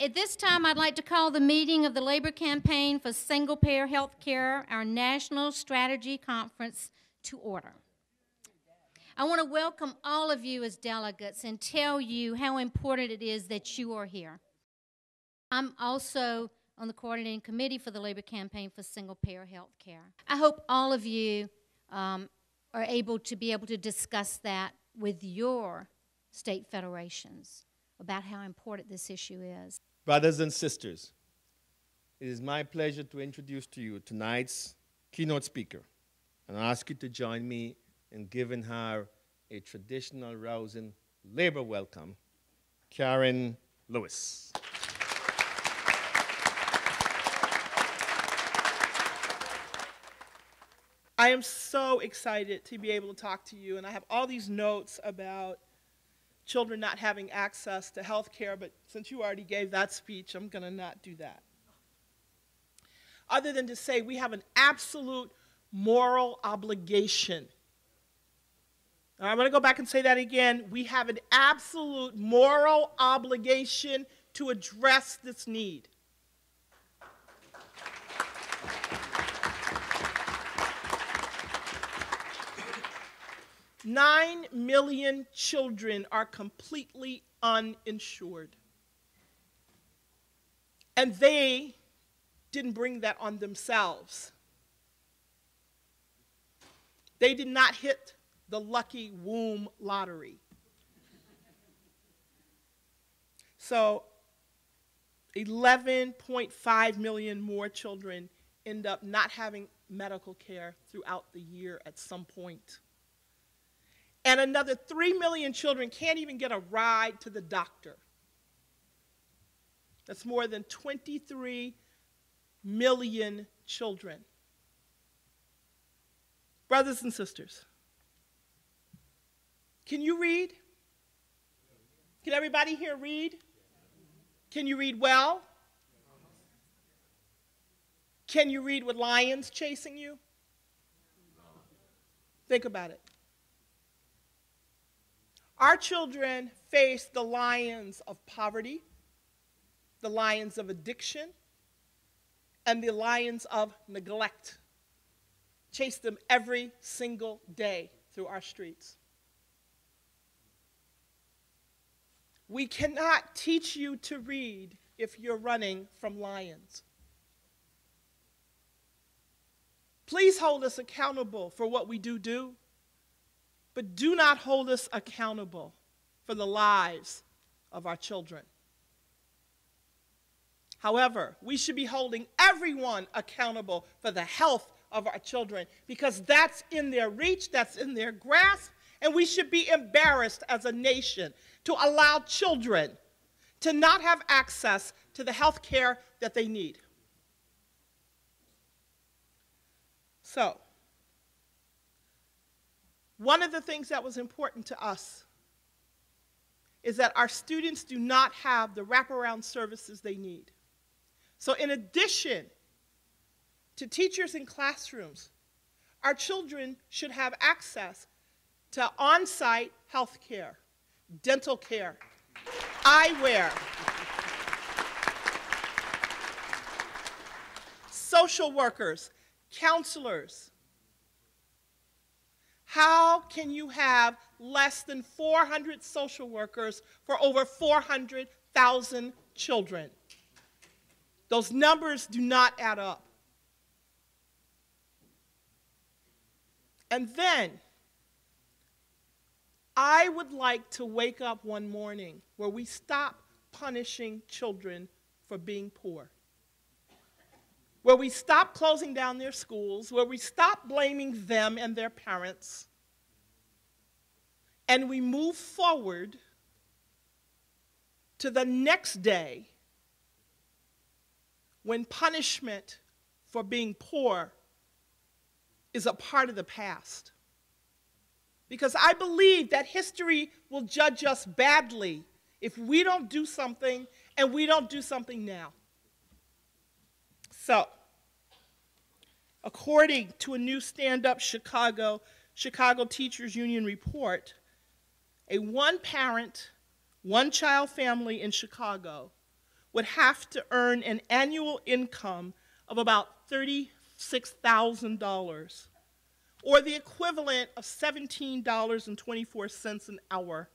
At this time, I'd like to call the meeting of the Labor Campaign for Single-Payer Health Care, our National Strategy Conference, to order. I want to welcome all of you as delegates and tell you how important it is that you are here. I'm also on the coordinating committee for the Labor Campaign for Single-Payer Health Care. I hope all of you are able to discuss that with your state federations about how important this issue is. Brothers and sisters, it is my pleasure to introduce to you tonight's keynote speaker, and I ask you to join me in giving her a traditional, rousing labor welcome, Karen Lewis. I am so excited to be able to talk to you, and I have all these notes about children not having access to health care, but since you already gave that speech, I'm going to not do that. Other than to say we have an absolute moral obligation. I'm going to go back and say that again. We have an absolute moral obligation to address this need. Nine million children are completely uninsured. And they didn't bring that on themselves. They did not hit the lucky womb lottery. So 11.5 million more children end up not having medical care throughout the year at some point. And another 3 million children can't even get a ride to the doctor. That's more than 23 million children. Brothers and sisters, can you read? Can everybody here read? Can you read well? Can you read with lions chasing you? Think about it. Our children face the lions of poverty, the lions of addiction, and the lions of neglect. Chase them every single day through our streets. We cannot teach you to read if you're running from lions. Please hold us accountable for what we do. But do not hold us accountable for the lives of our children. However, we should be holding everyone accountable for the health of our children because that's in their reach, that's in their grasp, and we should be embarrassed as a nation to allow children to not have access to the health care that they need. So, one of the things that was important to us is that our students do not have the wraparound services they need. So in addition to teachers in classrooms, our children should have access to on-site health care, dental care, eyewear, social workers, counselors. How can you have less than 400 social workers for over 400,000 children? Those numbers do not add up. And then, I would like to wake up one morning where we stop punishing children for being poor, where we stop closing down their schools, where we stop blaming them and their parents, and we move forward to the next day when punishment for being poor is a part of the past. Because I believe that history will judge us badly if we don't do something and we don't do something now. So, according to a new Stand Up Chicago Teachers Union report, a one-parent, one-child family in Chicago would have to earn an annual income of about $36,000, or the equivalent of $17.24 an hour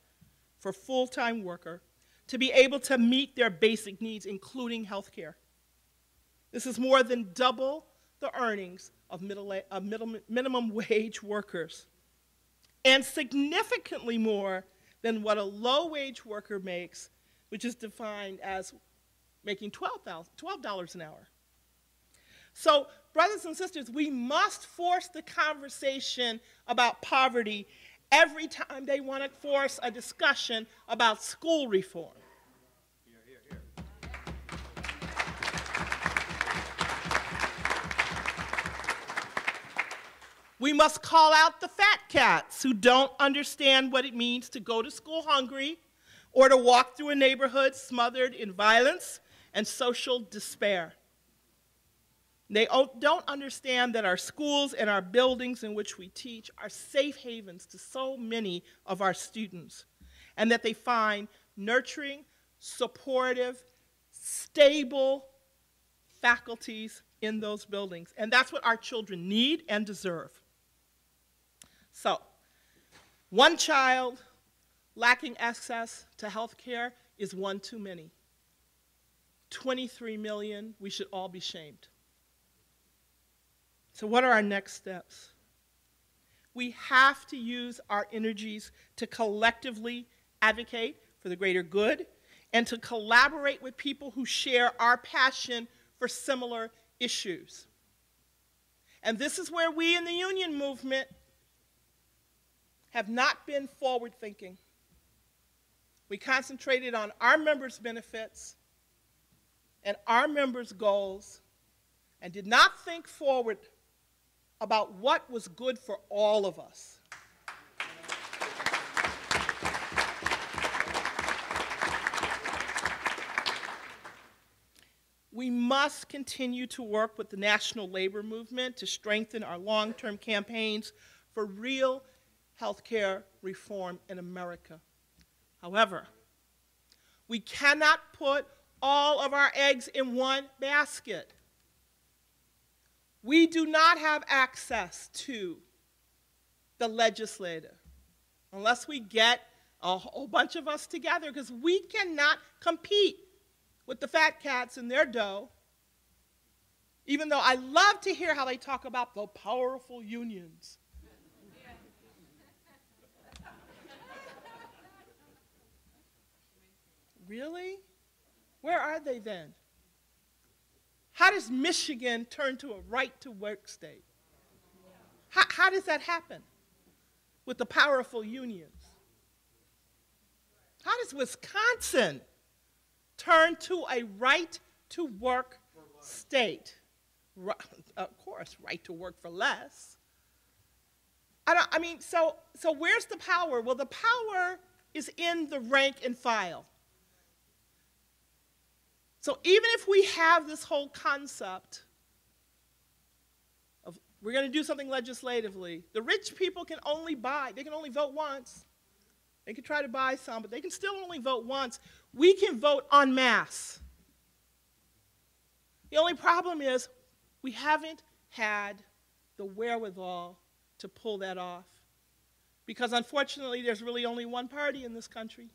for a full-time worker, to be able to meet their basic needs, including health care. This is more than double the earnings of minimum wage workers, and significantly more than what a low-wage worker makes, which is defined as making $12 an hour. So, brothers and sisters, we must force the conversation about poverty every time they want to force a discussion about school reform. Here, here, here. We must call out the fat cats who don't understand what it means to go to school hungry or to walk through a neighborhood smothered in violence and social despair. They don't understand that our schools and our buildings in which we teach are safe havens to so many of our students, and that they find nurturing, supportive, stable faculties in those buildings. And that's what our children need and deserve. So, one child lacking access to health care is one too many. 23 million, we should all be shamed. So what are our next steps? We have to use our energies to collectively advocate for the greater good and to collaborate with people who share our passion for similar issues. And this is where we in the union movement have not been forward-thinking. We concentrated on our members' benefits and our members' goals and did not think forward about what was good for all of us. We must continue to work with the national labor movement to strengthen our long-term campaigns for real health care reform in America. However, we cannot put all of our eggs in one basket. We do not have access to the legislature unless we get a whole bunch of us together, because we cannot compete with the fat cats and their dough, even though I love to hear how they talk about the powerful unions. Really? Where are they then? How does Michigan turn to a right-to-work state? How does that happen with the powerful unions? How does Wisconsin turn to a right-to-work state? Of course, right to work for less. So where's the power? Well, the power is in the rank and file. So even if we have this whole concept of we're going to do something legislatively, the rich people can only buy, they can only vote once. They can try to buy some, but they can still only vote once. We can vote en masse. The only problem is we haven't had the wherewithal to pull that off, because unfortunately there's really only one party in this country.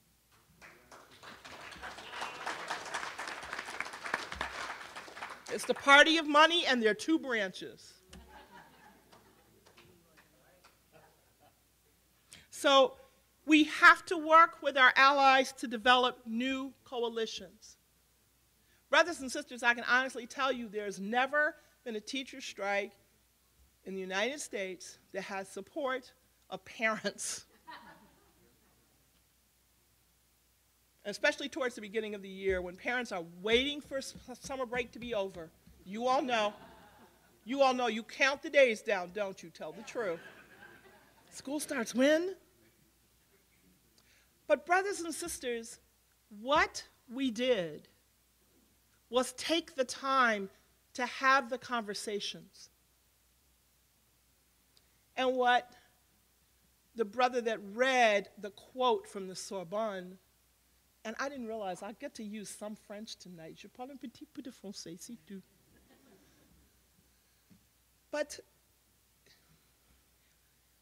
It's the party of money, and there are two branches. So we have to work with our allies to develop new coalitions. Brothers and sisters, I can honestly tell you there's never been a teacher strike in the United States that has support of parents. Especially towards the beginning of the year when parents are waiting for summer break to be over. You all know. You all know. You count the days down, don't you? Tell the truth. School starts when? But brothers and sisters, what we did was take the time to have the conversations. And what the brother that read the quote from the Sorbonne And I didn't realize I get to use some French tonight. Je parle un petit peu de français, c'est tout. But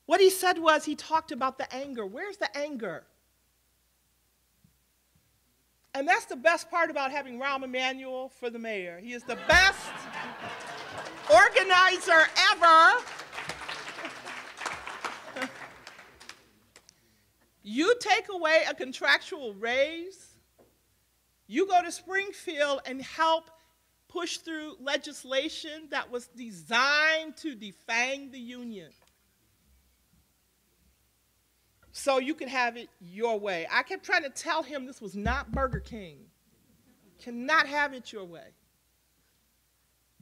what he said was he talked about the anger. Where's the anger? And that's the best part about having Rahm Emanuel for the mayor. He is the best organizer ever. You take away a contractual raise, you go to Springfield and help push through legislation that was designed to defang the union. So you could have it your way. I kept trying to tell him this was not Burger King. Cannot have it your way.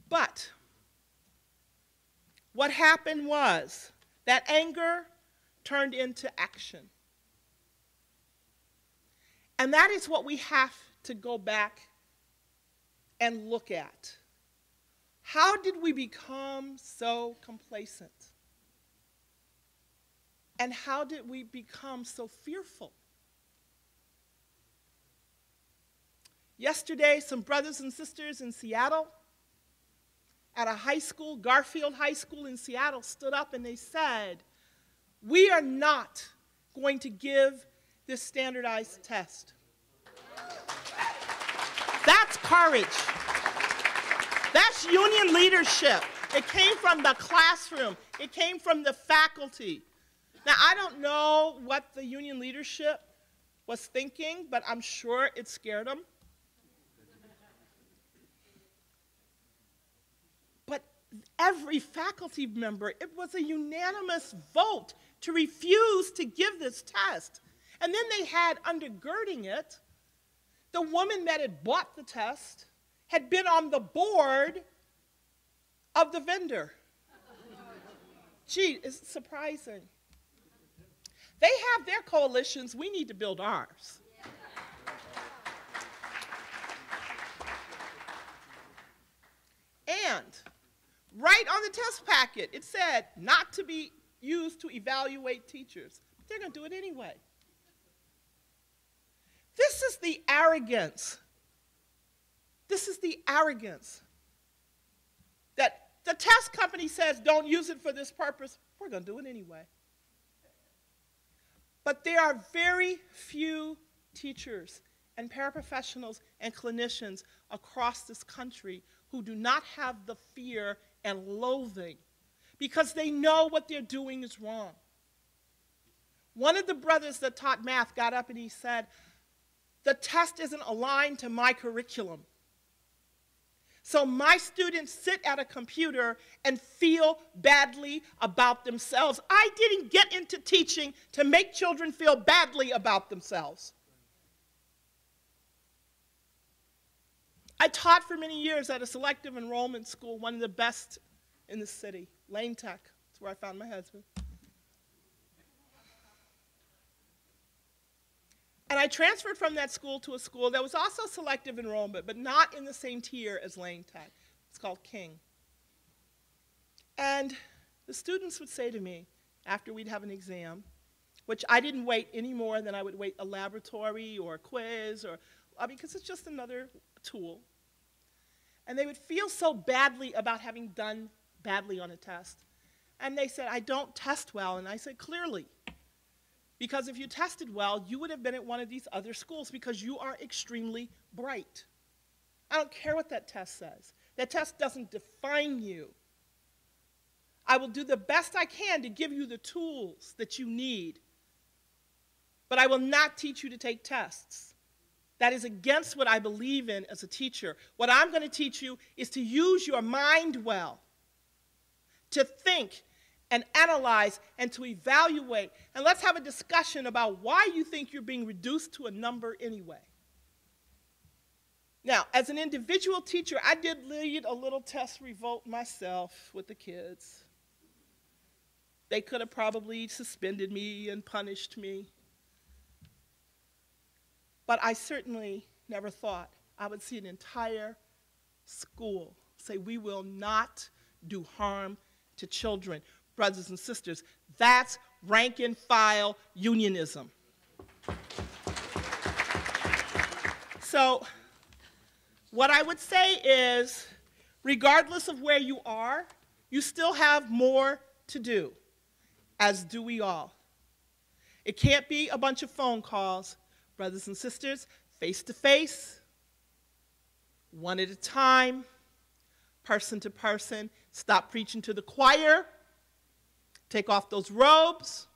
But what happened was that anger turned into action. And that is what we have to go back and look at. How did we become so complacent? And how did we become so fearful? Yesterday, some brothers and sisters in Seattle, at a high school, Garfield High School in Seattle, stood up and they said, we are not going to give this standardized test. That's courage. That's union leadership. It came from the classroom. It came from the faculty. Now, I don't know what the union leadership was thinking, but I'm sure it scared them. But every faculty member, it was a unanimous vote to refuse to give this test. And then they had undergirding it, the woman that had bought the test had been on the board of the vendor. Gee, it's surprising. They have their coalitions. We need to build ours. And right on the test packet, it said not to be used to evaluate teachers. But they're going to do it anyway. This is the arrogance. This is the arrogance that the test company says don't use it for this purpose. We're going to do it anyway. But there are very few teachers and paraprofessionals and clinicians across this country who do not have the fear and loathing because they know what they're doing is wrong. One of the brothers that taught math got up and he said, the test isn't aligned to my curriculum. So my students sit at a computer and feel badly about themselves. I didn't get into teaching to make children feel badly about themselves. I taught for many years at a selective enrollment school, one of the best in the city, Lane Tech. That's where I found my husband. And I transferred from that school to a school that was also selective enrollment, but not in the same tier as Lane Tech. It's called King. And the students would say to me, after we'd have an exam, which I didn't wait any more than I would wait a laboratory or a quiz, or because it's just another tool. And they would feel so badly about having done badly on a test. And they said, I don't test well. And I said, clearly. Because if you tested well, you would have been at one of these other schools because you are extremely bright. I don't care what that test says. That test doesn't define you. I will do the best I can to give you the tools that you need, but I will not teach you to take tests. That is against what I believe in as a teacher. What I'm going to teach you is to use your mind well, to think and analyze and to evaluate. And let's have a discussion about why you think you're being reduced to a number anyway. Now, as an individual teacher, I did lead a little test revolt myself with the kids. They could have probably suspended me and punished me. But I certainly never thought I would see an entire school say, we will not do harm to children. Brothers and sisters, that's rank and file unionism. So what I would say is, regardless of where you are, you still have more to do, as do we all. It can't be a bunch of phone calls. Brothers and sisters, face to face, one at a time, person to person. Stop preaching to the choir. Take off those robes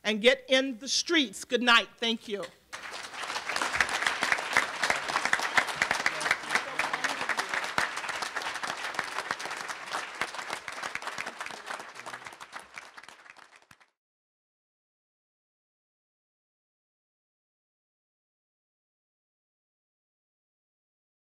and get in the streets. Good night. Thank you.